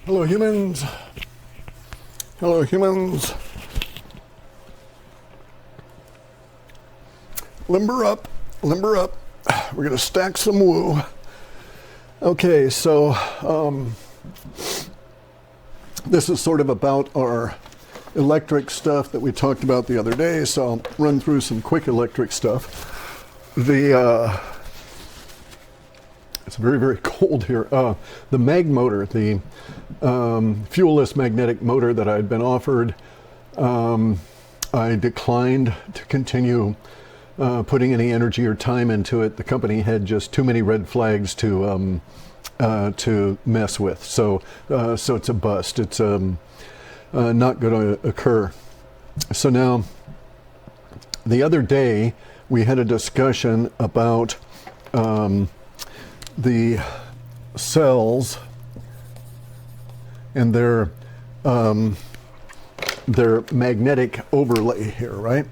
Hello humans. Hello humans. Limber up, limber up. We're gonna stack some woo. Okay, so this is sort of about our electric stuff that we talked about the other day, so I'll run through some quick electric stuff. It's very, very cold here. The mag motor, the fuelless magnetic motor that I'd been offered, I declined to continue putting any energy or time into it. The company had just too many red flags to mess with. So it's a bust. It's not going to occur. So now, the other day we had a discussion about the cells and their magnetic overlay here, right?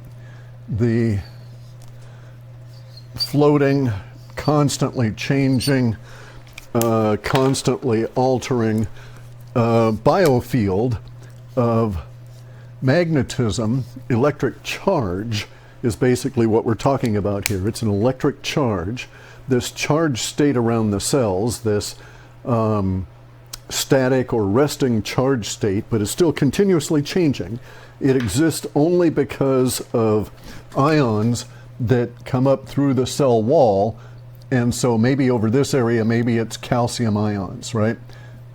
The floating, constantly changing, constantly altering biofield of magnetism, electric charge is basically what we're talking about here. It's an electric charge. This charge state around the cells, this static or resting charge state, but it's still continuously changing. It exists only because of ions that come up through the cell wall, and so maybe over this area, maybe it's calcium ions, right?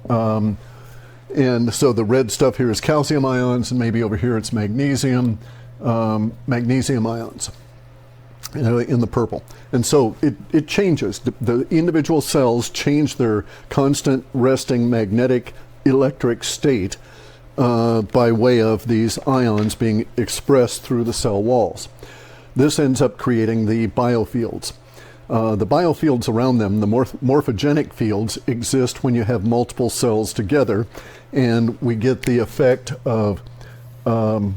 And so the red stuff here is calcium ions, and maybe over here it's magnesium ions in the purple. And so it changes. The individual cells change their constant resting magnetic electric state by way of these ions being expressed through the cell walls. This ends up creating the biofields. The biofields around them, the morphogenic fields, exist when you have multiple cells together, and we get the effect of a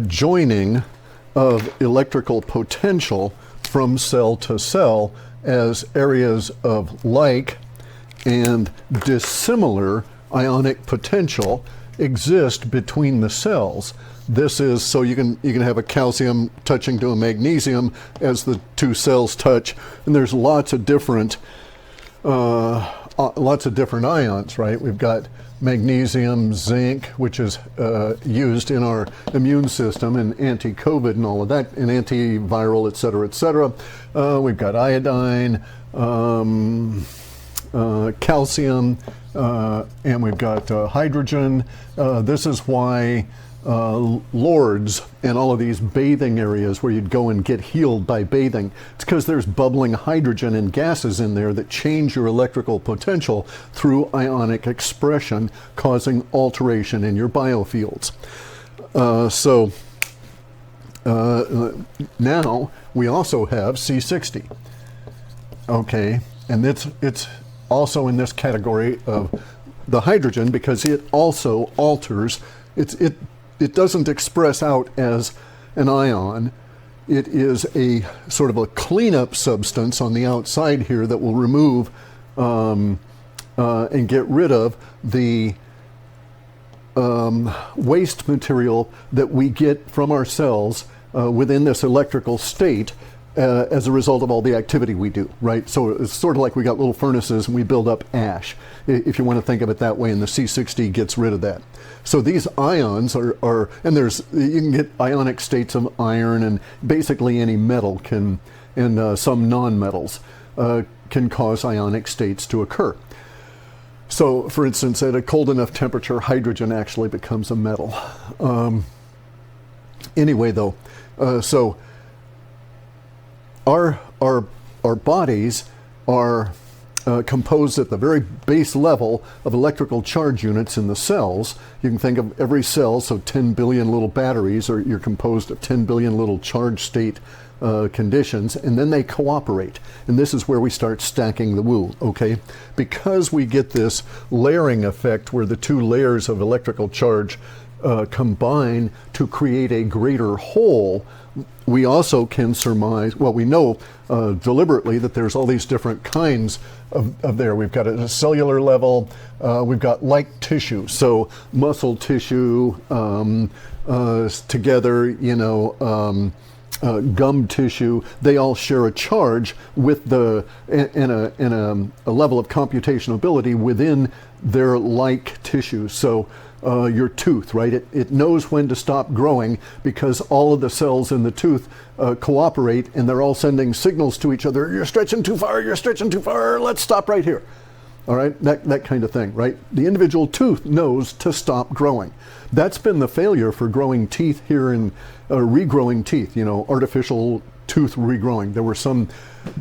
joining of electrical potential from cell to cell as areas of like and dissimilar ionic potential exist between the cells. This is so you can have a calcium touching to a magnesium as the two cells touch, and there's lots of different ions, right? We've got magnesium, zinc, which is used in our immune system and anti-COVID and all of that, and antiviral, et cetera, et cetera. We've got iodine, calcium, and we've got hydrogen. This is why Lourdes and all of these bathing areas where you'd go and get healed by bathing, it's because there's bubbling hydrogen and gases in there that change your electrical potential through ionic expression, causing alteration in your biofields. Now we also have C60. Okay, and it's also in this category of the hydrogen because it also alters. It doesn't express out as an ion. It is a sort of a cleanup substance on the outside here that will remove and get rid of the waste material that we get from our cells within this electrical state as a result of all the activity we do, right? So it's sort of like we got little furnaces and we build up ash, if you want to think of it that way, and the C60 gets rid of that. So these ions are and you can get ionic states of iron, and basically any metal can, and some non-metals can cause ionic states to occur. So for instance, at a cold enough temperature, hydrogen actually becomes a metal. Anyway though, so our bodies are composed at the very base level of electrical charge units in the cells. You can think of every cell, so 10 billion little batteries, or you're composed of 10 billion little charge state conditions, and then they cooperate. And this is where we start stacking the woo, okay? Because we get this layering effect where the two layers of electrical charge combine to create a greater whole, we also can surmise, well, we know deliberately that there's all these different kinds of there. We've got at a cellular level, we've got like tissue, so muscle tissue together, gum tissue, they all share a charge with in a level of computational ability within their like tissue. So your tooth, right? It knows when to stop growing because all of the cells in the tooth cooperate, and they're all sending signals to each other. You're stretching too far, you're stretching too far, let's stop right here. All right, that kind of thing, right? The individual tooth knows to stop growing. That's been the failure for growing teeth here in regrowing teeth, artificial tooth regrowing. There were some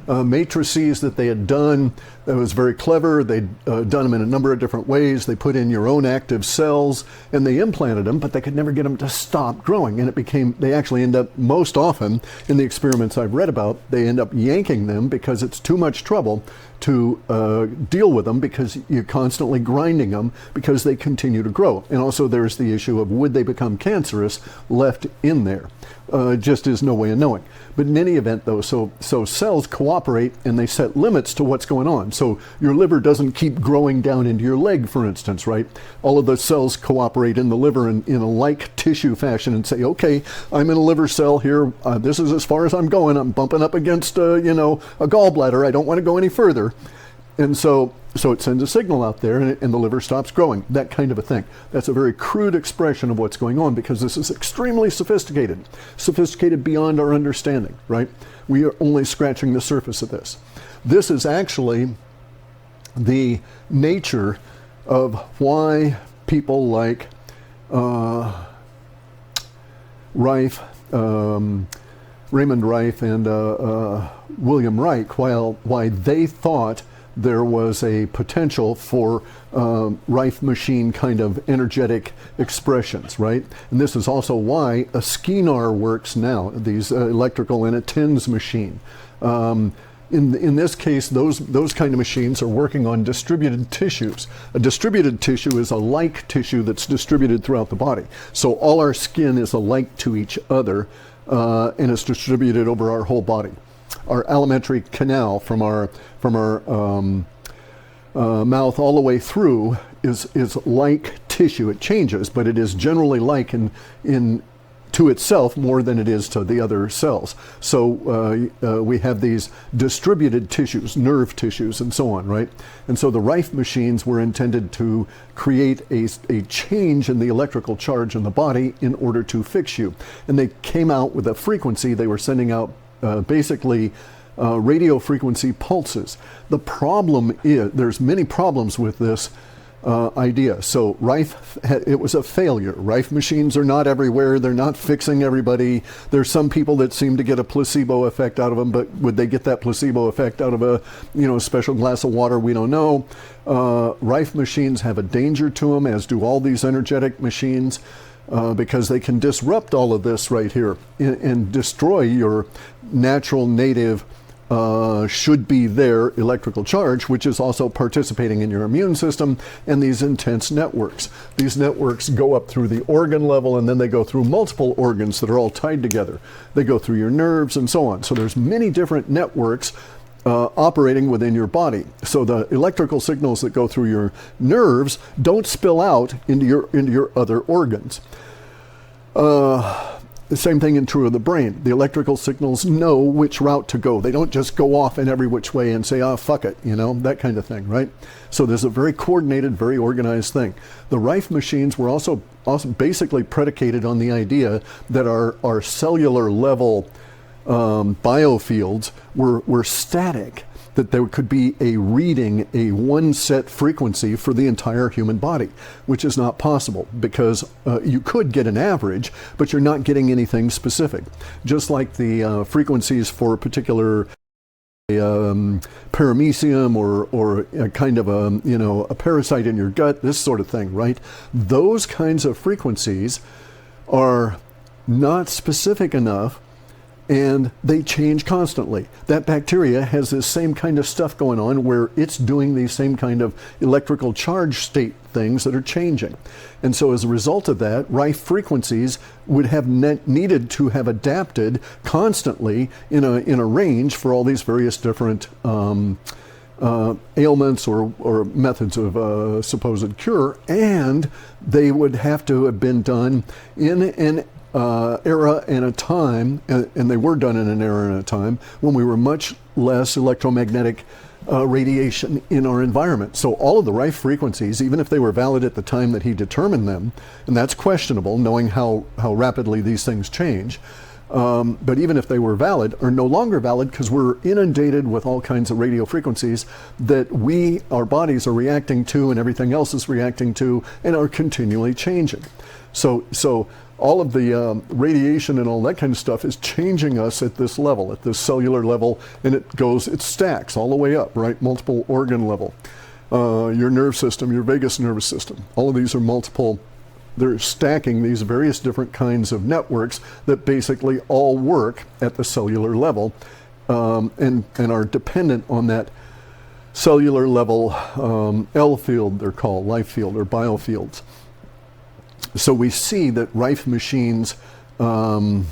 matrices that they had done that was very clever. They'd done them in a number of different ways. They put in your own active cells and they implanted them, but they could never get them to stop growing. And they actually end up, most often in the experiments I've read about, they end up yanking them because it's too much trouble to deal with them, because you're constantly grinding them because they continue to grow. And also there's the issue of, would they become cancerous left in there? Just is no way of knowing. But in any event, though, so cells cooperate and they set limits to what's going on. So your liver doesn't keep growing down into your leg, for instance, right? All of the cells cooperate in the liver in a like tissue fashion and say, okay, I'm in a liver cell here. This is as far as I'm going. I'm bumping up against, a gallbladder. I don't want to go any further. And so it sends a signal out there, and the liver stops growing, that kind of a thing. That's a very crude expression of what's going on, because this is extremely sophisticated beyond our understanding, right? We are only scratching the surface of this. This is actually the nature of why people like Reif, Raymond Reif and William Reich, why they thought there was a potential for Reif machine kind of energetic expressions, right? And this is also why a Skinar works now, these electrical in a TENS machine. In this case, those kind of machines are working on distributed tissues. A distributed tissue is a like tissue that's distributed throughout the body. So all our skin is alike to each other, and it's distributed over our whole body. Our alimentary canal from our mouth all the way through is like tissue. It changes, but it is generally like in to itself more than it is to the other cells. So we have these distributed tissues, nerve tissues, and so on, right? And so the Reif machines were intended to create a change in the electrical charge in the body in order to fix you. And they came out with a frequency. They were sending out basically radio frequency pulses. The problem is, there's many problems with this idea. So Reif, it was a failure. Reif machines are not everywhere. They're not fixing everybody. There's some people that seem to get a placebo effect out of them, but would they get that placebo effect out of a special glass of water? We don't know. Reif machines have a danger to them, as do all these energetic machines, because they can disrupt all of this right here and destroy your natural native should be there electrical charge, which is also participating in your immune system and these intense networks. These networks go up through the organ level, and then they go through multiple organs that are all tied together. They go through your nerves and so on. So there's many different networks operating within your body. So the electrical signals that go through your nerves don't spill out into your other organs. The same thing is true of the brain. The electrical signals know which route to go. They don't just go off in every which way and say, fuck it, that kind of thing, right? So there's a very coordinated, very organized thing. The Reif machines were also basically predicated on the idea that our cellular level biofields were static, that there could be a one set frequency for the entire human body, which is not possible, because you could get an average, but you're not getting anything specific. Just like the frequencies for a particular paramecium or a kind of a parasite in your gut, this sort of thing, right? Those kinds of frequencies are not specific enough and they change constantly. That bacteria has this same kind of stuff going on where it's doing these same kind of electrical charge state things that are changing. And so as a result of that, Rife frequencies would have needed to have adapted constantly in a range for all these various different ailments or methods of supposed cure, and they would have to have been done in an era and a time, and they were done in an era and a time when we were much less electromagnetic radiation in our environment. So all of the Rife frequencies, even if they were valid at the time that he determined them, and that's questionable knowing how rapidly these things change, but even if they were valid, are no longer valid because we're inundated with all kinds of radio frequencies that our bodies are reacting to and everything else is reacting to and are continually changing. So all of the radiation and all that kind of stuff is changing us at this level, at this cellular level, and it stacks all the way up, right? Multiple organ level. Your nerve system, your vagus nervous system, all of these are multiple. They're stacking these various different kinds of networks that basically all work at the cellular level and are dependent on that cellular level L field, they're called, life field or biofields. So we see that Rife machines have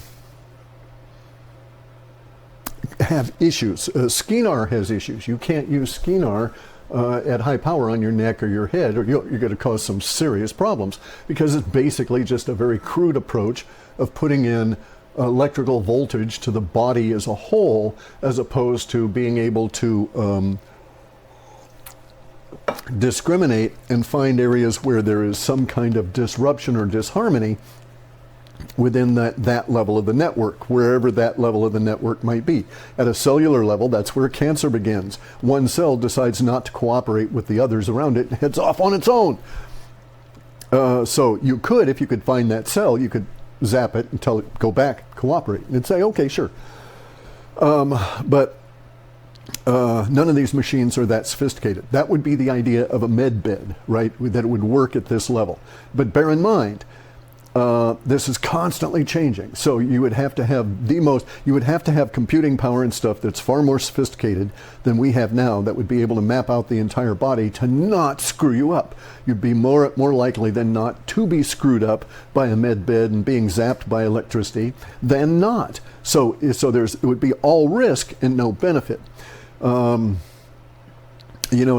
issues. Skinar has issues. You can't use Skinar at high power on your neck or your head, or you're going to cause some serious problems, because it's basically just a very crude approach of putting in electrical voltage to the body as a whole, as opposed to being able to discriminate and find areas where there is some kind of disruption or disharmony within that level of the network, wherever that level of the network might be. At a cellular level, that's where cancer begins. One cell decides not to cooperate with the others around it and heads off on its own. So you could, if you could find that cell, you could zap it and tell it, go back, cooperate, and it'd say, okay, sure. But none of these machines are that sophisticated. That would be the idea of a med bed, right? That it would work at this level. But bear in mind, this is constantly changing. So you would have to have you would have to have computing power and stuff that's far more sophisticated than we have now, that would be able to map out the entire body to not screw you up. You'd be more likely than not to be screwed up by a med bed and being zapped by electricity than not. So it would be all risk and no benefit.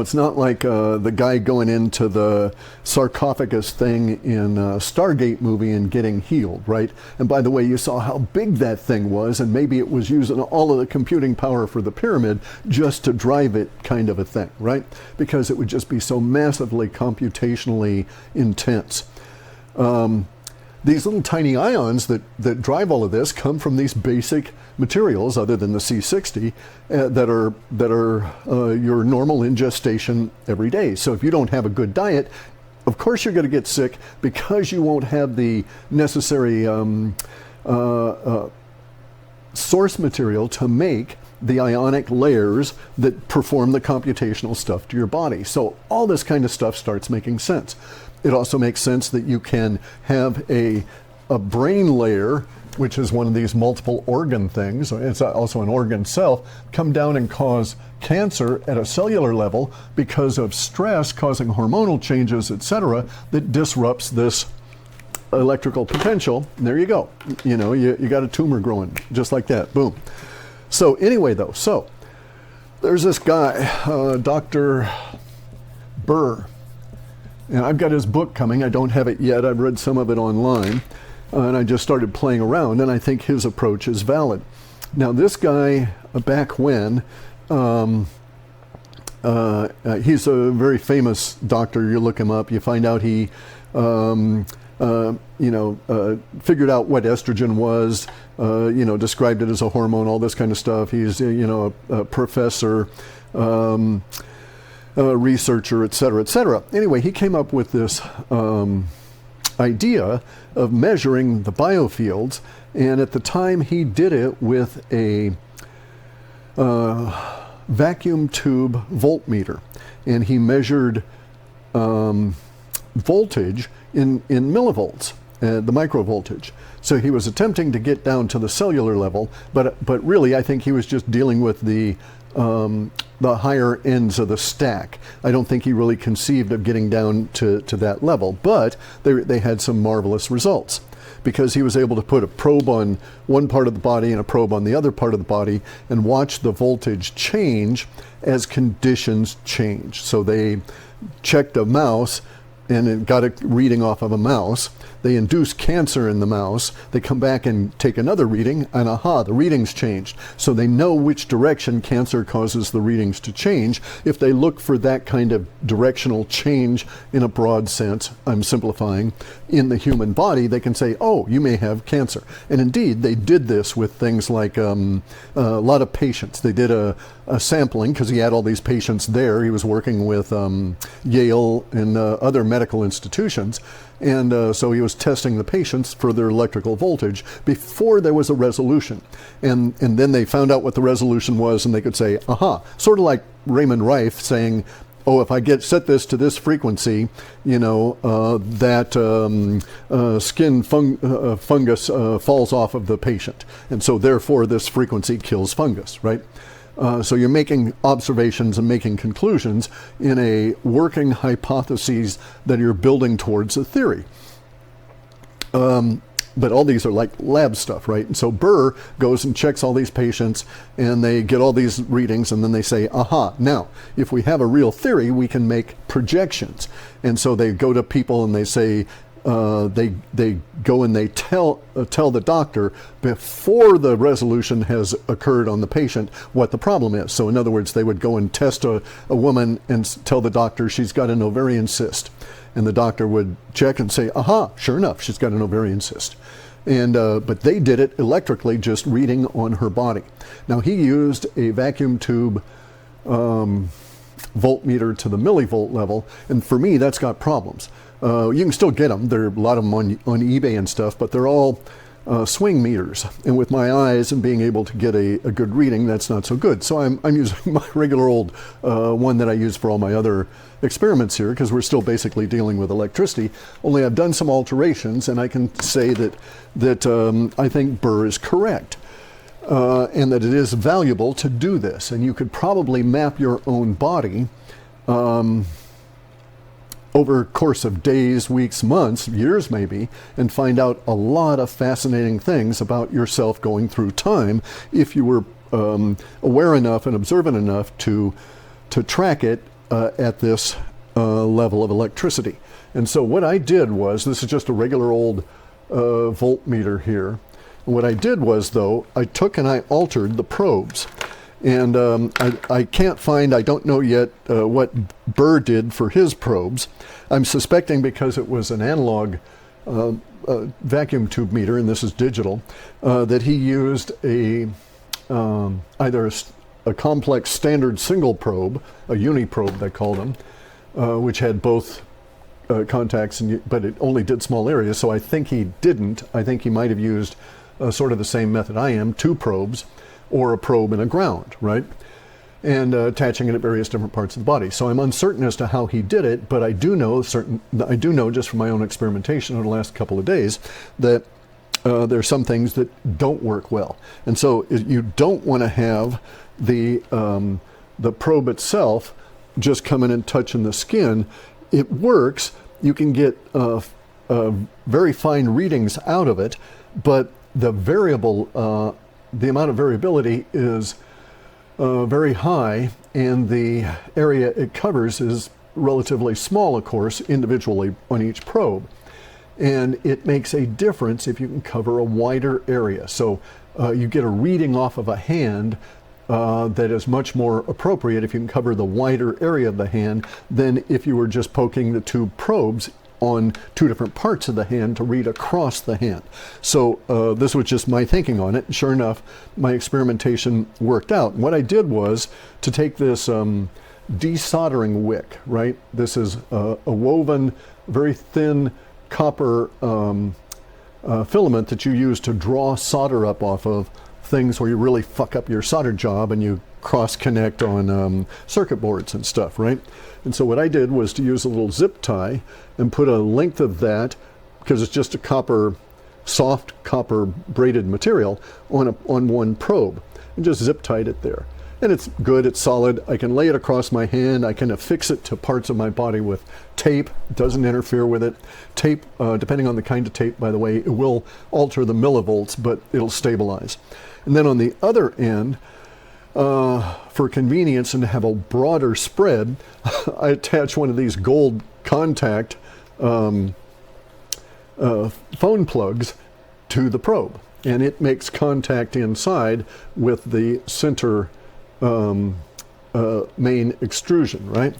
It's not like the guy going into the sarcophagus thing in Stargate movie and getting healed, right? And by the way, you saw how big that thing was, and maybe it was using all of the computing power for the pyramid just to drive it, kind of a thing, right? Because it would just be so massively computationally intense. These little tiny ions that drive all of this come from these basic materials, other than the C60, that are your normal ingestation every day. So if you don't have a good diet, of course you're going to get sick, because you won't have the necessary source material to make the ionic layers that perform the computational stuff to your body. So all this kind of stuff starts making sense. It also makes sense that you can have a brain layer, which is one of these multiple organ things, it's also an organ cell, come down and cause cancer at a cellular level because of stress causing hormonal changes, etc., that disrupts this electrical potential. And there you go. You got a tumor growing just like that. Boom. So anyway, though, there's this guy, Dr. Burr. And I've got his book coming. I don't have it yet. I've read some of it online. And I just started playing around, and I think his approach is valid. Now, this guy, back when, he's a very famous doctor. You look him up, you find out he, figured out what estrogen was, described it as a hormone, all this kind of stuff. He's, a professor, researcher, et cetera, et cetera. Anyway, he came up with this idea of measuring the biofields, and at the time he did it with a vacuum tube voltmeter, and he measured voltage in millivolts. the microvoltage. So he was attempting to get down to the cellular level, but really I think he was just dealing with the higher ends of the stack. I don't think he really conceived of getting down to that level, but they had some marvelous results, because he was able to put a probe on one part of the body and a probe on the other part of the body and watch the voltage change as conditions change. So they checked a mouse and it got a reading off of a mouse. They induce cancer in the mouse. They come back and take another reading, and aha, the readings changed. So they know which direction cancer causes the readings to change. If they look for that kind of directional change in a broad sense, I'm simplifying, in the human body, they can say, oh, you may have cancer. And indeed, they did this with things like a lot of patients. They did a sampling, because he had all these patients there. He was working with Yale and other medical institutions. And so he was testing the patients for their electrical voltage before there was a resolution. And then they found out what the resolution was, and they could say, aha, sort of like Raymond Rife saying, oh, if I set this to this frequency, that skin fungus falls off of the patient. And so therefore this frequency kills fungus, right? So you're making observations and making conclusions in a working hypothesis that you're building towards a theory. But all these are like lab stuff, right? And so Burr goes and checks all these patients, and they get all these readings, and then they say, aha, now, if we have a real theory, we can make projections. And so they go to people and they say, they go and they tell the doctor before the resolution has occurred on the patient what the problem is. So in other words, they would go and test a woman and tell the doctor she's got an ovarian cyst. And the doctor would check and say, aha, sure enough, she's got an ovarian cyst. And but they did it electrically, just reading on her body. Now he used a vacuum tube voltmeter to the millivolt level, and for me that's got problems. You can still get them. There are a lot of them on eBay and stuff, but they're all swing meters. And with my eyes and being able to get a good reading, that's not so good. So I'm using my regular old one that I use for all my other experiments here, because we're still basically dealing with electricity. Only I've done some alterations, and I can say that I think Burr is correct. And that it is valuable to do this. And you could probably map your own body over a course of days, weeks, months, years maybe, and find out a lot of fascinating things about yourself going through time if you were aware enough and observant enough to track it at this level of electricity. And so what I did was, this is just a regular old voltmeter here. And what I did was, though, I took and I altered the probes. And I can't find, I don't know yet what Burr did for his probes. I'm suspecting, because it was an analog vacuum tube meter, and this is digital, that he used either a complex standard single probe, a uni probe they called them, which had both contacts, but it only did small areas. So I think he didn't. I think he might have used sort of the same method I am, two probes, or a probe and a ground, right? And attaching it at various different parts of the body. So I'm uncertain as to how he did it, but I do know just from my own experimentation over the last couple of days that there are some things that don't work well. And so you don't want to have the probe itself just coming and touching the skin. It works. You can get very fine readings out of it, but the the amount of variability is very high, and the area it covers is relatively small, of course, individually on each probe. And it makes a difference if you can cover a wider area. So you get a reading off of a hand that is much more appropriate if you can cover the wider area of the hand than if you were just poking the two probes on two different parts of the hand to read across the hand. So this was just my thinking on it. Sure enough, my experimentation worked out. What I did was to take this desoldering wick, right? This is a woven, very thin copper filament that you use to draw solder up off of things where you really fuck up your solder job and you cross connect on circuit boards and stuff, right? And so what I did was to use a little zip tie and put a length of that because it's just a soft copper braided material on one probe, and just zip tied it there. And it's good, it's solid. I can lay it across my hand. I can affix it to parts of my body with tape. It doesn't interfere with it. Tape, depending on the kind of tape, by the way, it will alter the millivolts, but it'll stabilize. And then on the other end, for convenience and to have a broader spread, I attach one of these gold contact phone plugs to the probe. And it makes contact inside with the center main extrusion, right?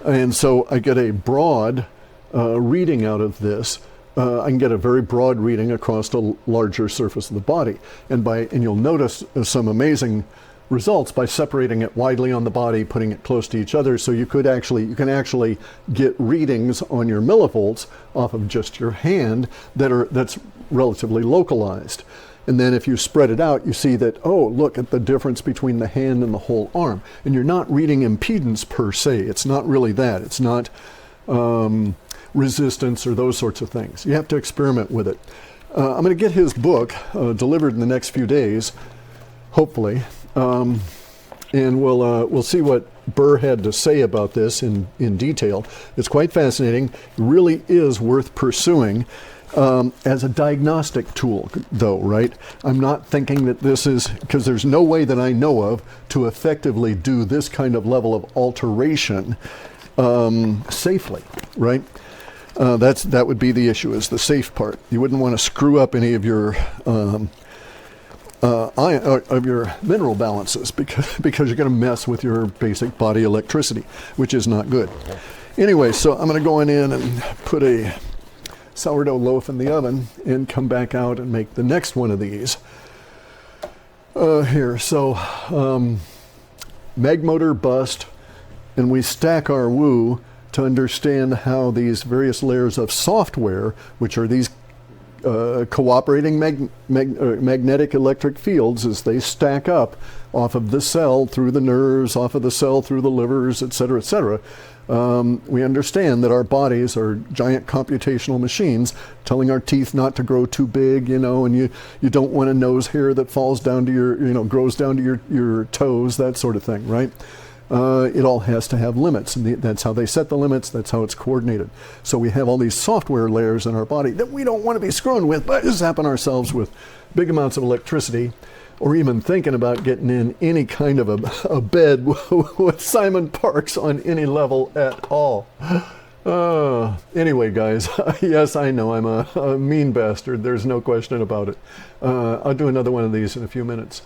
And so I get a broad reading out of this. I can get a very broad reading across a larger surface of the body. And you'll notice some amazing results by separating it widely on the body, putting it close to each other. So you can actually get readings on your millivolts off of just your hand that's relatively localized. And then if you spread it out, you see that, oh, look at the difference between the hand and the whole arm. And you're not reading impedance per se. It's not really that. It's not resistance or those sorts of things. You have to experiment with it. I'm going to get his book delivered in the next few days, hopefully. And we'll see what Burr had to say about this in detail. It's quite fascinating. It really is worth pursuing. As a diagnostic tool, though, right? I'm not thinking that this is, because there's no way that I know of to effectively do this kind of level of alteration safely, right? That would be the issue, is the safe part. You wouldn't want to screw up any of your mineral balances because you're going to mess with your basic body electricity, which is not good. Anyway, so I'm going to go in and put a sourdough loaf in the oven and come back out and make the next one of these here. So mag motor bust, and we stack our woo to understand how these various layers of software, which are these cooperating magnetic electric fields, as they stack up off of the cell through the nerves, off of the cell through the livers, et cetera, et cetera. We understand that our bodies are giant computational machines telling our teeth not to grow too big, and you don't want a nose hair that falls down to your, grows down to your toes, that sort of thing, right? It all has to have limits, and that's how they set the limits, that's how it's coordinated. So we have all these software layers in our body that we don't want to be screwing with, but zapping ourselves with big amounts of electricity, or even thinking about getting in any kind of a bed with Simon Parkes on any level at all. Anyway, guys, yes, I know I'm a mean bastard. There's no question about it. I'll do another one of these in a few minutes.